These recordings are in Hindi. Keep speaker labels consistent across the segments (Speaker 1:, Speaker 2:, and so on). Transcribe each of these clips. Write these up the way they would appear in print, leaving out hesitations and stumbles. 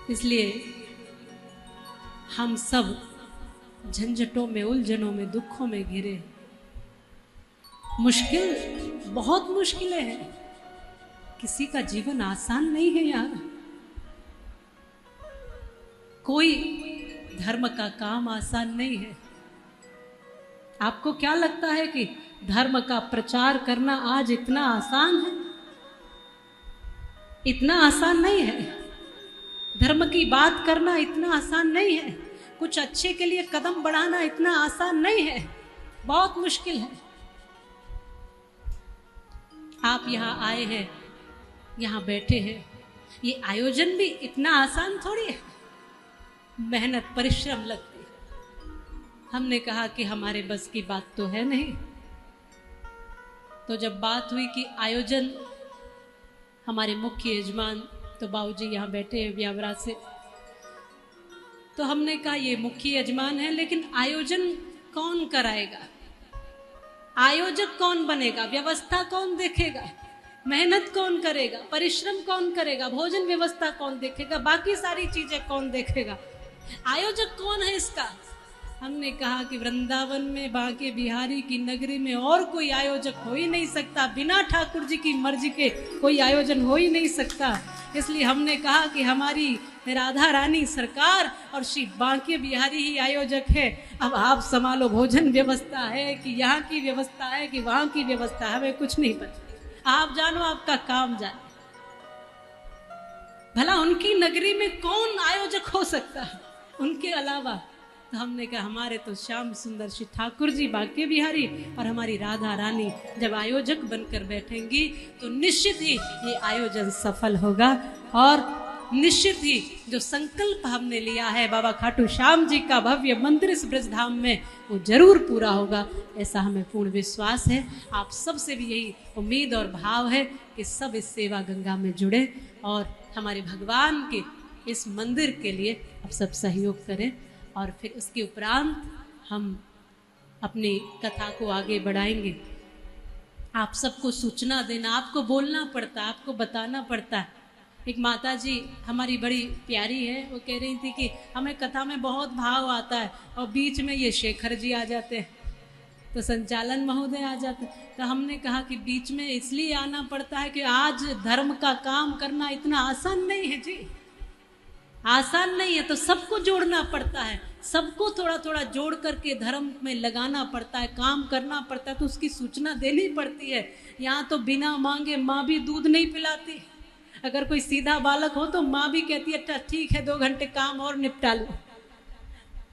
Speaker 1: इसलिए हम सब झंझटों में, उलझनों में, दुखों में घिरे। मुश्किल, बहुत मुश्किलें हैं। किसी का जीवन आसान नहीं है यार। कोई धर्म का काम आसान नहीं है। आपको क्या लगता है कि धर्म का प्रचार करना आज इतना आसान है? इतना आसान नहीं है। धर्म की बात करना इतना आसान नहीं है। कुछ अच्छे के लिए कदम बढ़ाना इतना आसान नहीं है, बहुत मुश्किल है। आप यहाँ आए हैं, यहाँ बैठे हैं, ये आयोजन भी इतना आसान थोड़ी है। मेहनत, परिश्रम लगती है। हमने कहा कि हमारे बस की बात तो है नहीं। तो जब बात हुई कि आयोजन, हमारे मुख्य यजमान तो बाबूजी यहाँ बैठे हैं ब्यावरा से, तो हमने कहा ये मुख्य यजमान है, लेकिन आयोजन कौन कराएगा? आयोजक कौन बनेगा? व्यवस्था कौन देखेगा? मेहनत कौन करेगा? परिश्रम कौन करेगा? भोजन व्यवस्था कौन देखेगा? बाकी सारी चीजें कौन देखेगा? आयोजक कौन है इसका? हमने कहा कि वृंदावन में, बांके बिहारी की नगरी में और कोई आयोजक हो ही नहीं सकता। बिना ठाकुर जी की मर्जी के कोई आयोजन हो ही नहीं सकता। इसलिए हमने कहा कि हमारी राधा रानी सरकार और श्री बांके बिहारी ही आयोजक है। अब आप संभालो, भोजन व्यवस्था है कि यहाँ की व्यवस्था है कि वहाँ की व्यवस्था है, हमें कुछ नहीं पता। आप जानो, आपका काम जाने। भला उनकी नगरी में कौन आयोजक हो सकता है उनके अलावा? तो हमने कहा हमारे तो श्याम सुंदर श्री ठाकुर जी बांके बिहारी और हमारी राधा रानी जब आयोजक बनकर बैठेंगी तो निश्चित ही ये आयोजन सफल होगा। और निश्चित ही जो संकल्प हमने लिया है बाबा खाटू श्याम जी का भव्य मंदिर इस ब्रजधाम में, वो जरूर पूरा होगा, ऐसा हमें पूर्ण विश्वास है। आप सब से भी यही उम्मीद और भाव है कि सब इस सेवा गंगा में जुड़े और हमारे भगवान के इस मंदिर के लिए आप सब सहयोग करें। और फिर उसके उपरांत हम अपनी कथा को आगे बढ़ाएंगे। आप सबको सूचना देना, आपको बोलना पड़ता है, आपको बताना पड़ता है। एक माता जी हमारी बड़ी प्यारी है, वो कह रही थी कि हमें कथा में बहुत भाव आता है और बीच में ये शेखर जी आ जाते हैं, तो संचालन महोदय आ जाते हैं। तो हमने कहा कि बीच में इसलिए आना पड़ता है कि आज धर्म का काम करना इतना आसान नहीं है जी, आसान नहीं है। तो सबको जोड़ना पड़ता है, सबको थोड़ा थोड़ा जोड़ करके धर्म में लगाना पड़ता है, काम करना पड़ता है, तो उसकी सूचना देनी पड़ती है। यहाँ तो बिना मांगे माँ भी दूध नहीं पिलाती। अगर कोई सीधा बालक हो तो माँ भी कहती है अच्छा ठीक है 2 घंटे काम और निपटा लो।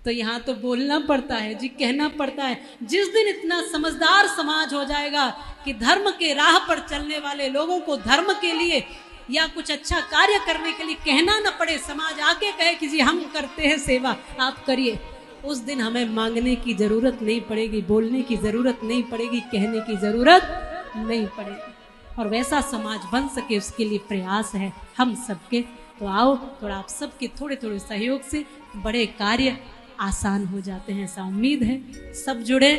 Speaker 1: तो यहाँ तो बोलना पड़ता है जी, कहना पड़ता है। जिस दिन इतना समझदार समाज हो जाएगा कि धर्म के राह पर चलने वाले लोगों को धर्म के लिए या कुछ अच्छा कार्य करने के लिए कहना न पड़े, समाज आके कहे कि जी हम करते हैं सेवा, आप करिए, उस दिन हमें मांगने की जरूरत नहीं पड़ेगी, बोलने की जरूरत नहीं पड़ेगी, कहने की जरूरत नहीं पड़ेगी। और वैसा समाज बन सके उसके लिए प्रयास है हम सबके। तो आओ, थोड़ा आप सबके थोड़े थोड़े सहयोग से बड़े कार्य आसान हो जाते हैं, ऐसा उम्मीद है। सब जुड़े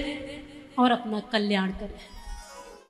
Speaker 1: और अपना कल्याण करें।